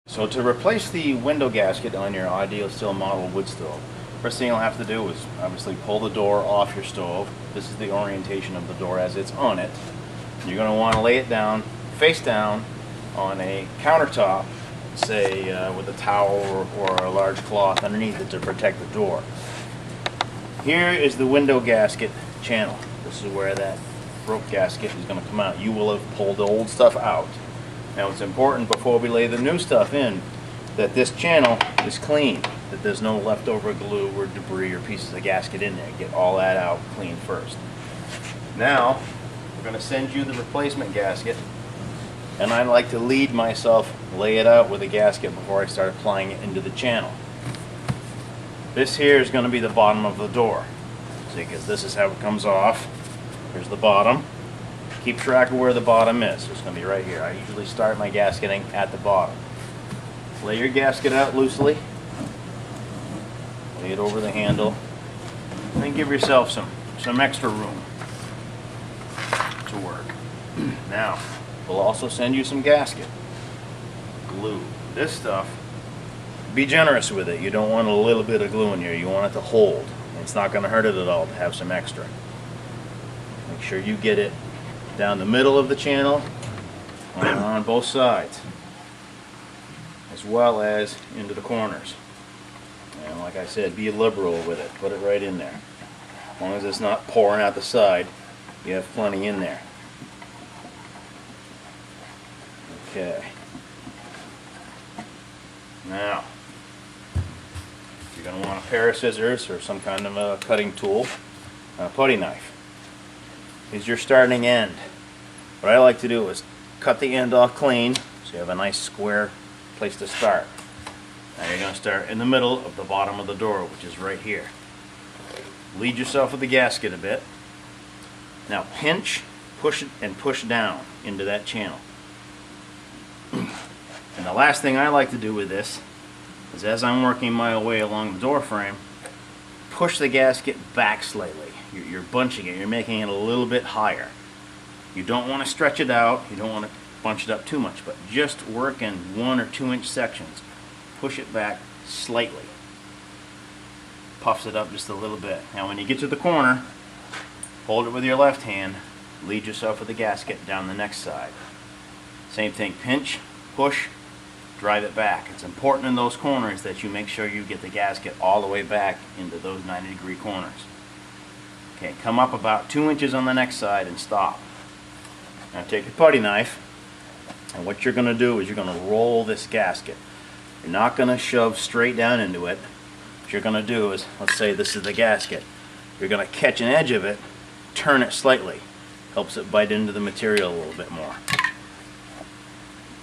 So to replace the window gasket on your ideal steel model wood stove, first thing you'll have to do is obviously pull the door off your stove. This is the orientation of the door as it's on it. You're going to want to lay it down, face down, on a countertop, say with a towel or a large cloth underneath it to protect the door. Here is the window gasket channel. This is where that rope gasket is going to come out. You will have pulled the old stuff out. Now it's important before we lay the new stuff in that this channel is clean, that there's no leftover glue or debris or pieces of gasket in there. Get all that out clean first. Now we're going to send you the replacement gasket, and I like to lead myself, lay it out with a gasket before I start applying it into the channel. This here is going to be the bottom of the door. See, because this is how it comes off. Here's the bottom. Keep track of where the bottom is. It's going to be right here. I usually start my gasketing at the bottom. Lay your gasket out loosely. Lay it over the handle. And then give yourself some extra room to work. Now, we'll also send you some gasket glue. This stuff, be generous with it. You don't want a little bit of glue in here. You want it to hold. It's not going to hurt it at all to have some extra. Make sure you get it down the middle of the channel on both sides, as well as into the corners. And like I said, be liberal with it. Put it right in there. As long as it's not pouring out the side, you have plenty in there. Okay. Now, you're going to want a pair of scissors or some kind of a cutting tool, a putty knife. Is your starting end. What I like to do is cut the end off clean so you have a nice square place to start. Now you're going to start in the middle of the bottom of the door, which is right here. Lead yourself with the gasket a bit. Now pinch, push it, and push down into that channel. And the last thing I like to do with this is, as I'm working my way along the door frame, push the gasket back slightly. You're bunching it, you're making it a little bit higher. You don't want to stretch it out, you don't want to bunch it up too much, but just work in 1 or 2 inch sections. Push it back slightly. Puffs it up just a little bit. Now when you get to the corner, hold it with your left hand, lead yourself with the gasket down the next side. Same thing, pinch, push, drive it back. It's important in those corners that you make sure you get the gasket all the way back into those 90-degree corners. Okay, come up about 2 inches on the next side and stop. Now take your putty knife, and what you're going to do is you're going to roll this gasket. You're not going to shove straight down into it. What you're going to do is, let's say this is the gasket, you're going to catch an edge of it, turn it slightly. Helps it bite into the material a little bit more.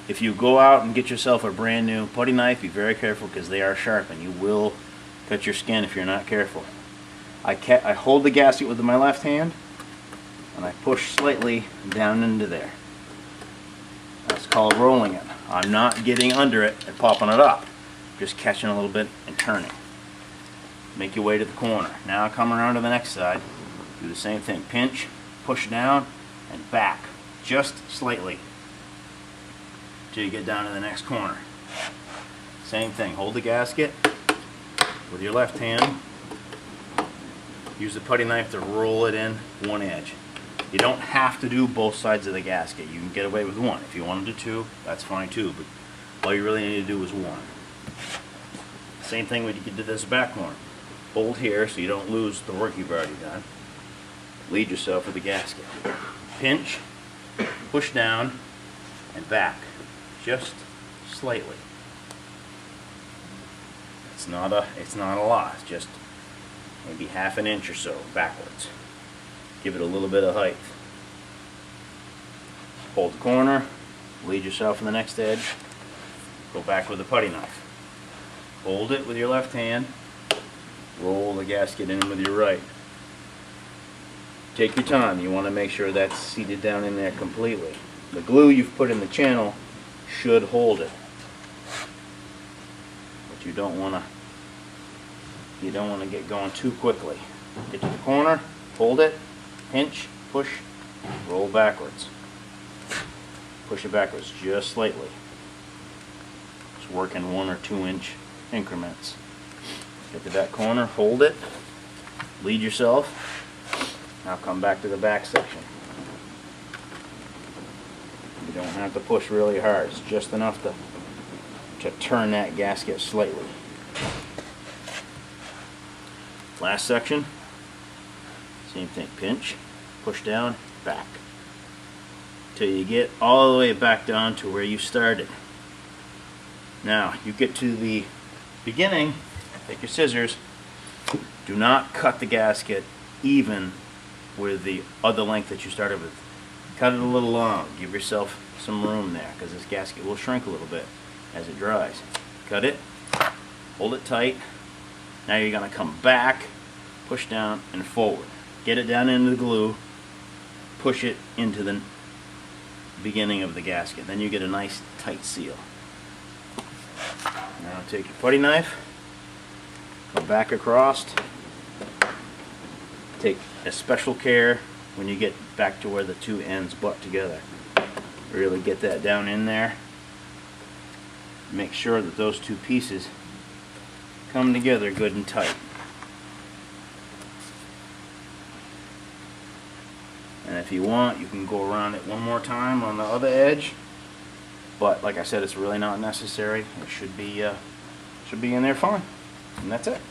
If you go out and get yourself a brand new putty knife, be very careful because they are sharp and you will cut your skin if you're not careful. I hold the gasket with my left hand and I push slightly down into there. That's called rolling it. I'm not getting under it and popping it up. Just catching a little bit and turning. Make your way to the corner. Now come around to the next side. Do the same thing. Pinch, push down, and back. Just slightly. Till you get down to the next corner. Same thing. Hold the gasket with your left hand. Use the putty knife to roll it in one edge. You don't have to do both sides of the gasket. You can get away with one. If you wanted to do two, that's fine too, but all you really need to do is one. Same thing when you get to this back corner. Hold here so you don't lose the work you've already done. Lead yourself with the gasket. Pinch, push down, and back. Just slightly. It's not a lot. It's just maybe half an inch or so backwards. Give it a little bit of height. Hold the corner, lead yourself in the next edge, go back with the putty knife. Hold it with your left hand, roll the gasket in with your right. Take your time, you want to make sure that's seated down in there completely. The glue you've put in the channel should hold it. But you don't want to get going too quickly. Get to the corner, hold it, pinch, push, roll backwards. Push it backwards just slightly. Just work in 1 or 2 inch increments. Get to that corner, hold it, lead yourself. Now come back to the back section. You don't have to push really hard. It's just enough to turn that gasket slightly. Last section, same thing. Pinch, push down, back. Till you get all the way back down to where you started. Now, you get to the beginning, take your scissors, do not cut the gasket even with the other length that you started with. Cut it a little long, give yourself some room there, because this gasket will shrink a little bit as it dries. Cut it, hold it tight. Now you're going to come back, push down and forward. Get it down into the glue, push it into the beginning of the gasket. Then you get a nice tight seal. Now take your putty knife, come back across. Take a special care when you get back to where the two ends butt together. Really get that down in there. Make sure that those two pieces come together good and tight. And if you want, you can go around it one more time on the other edge. But like I said, it's really not necessary. It should be in there fine. And that's it.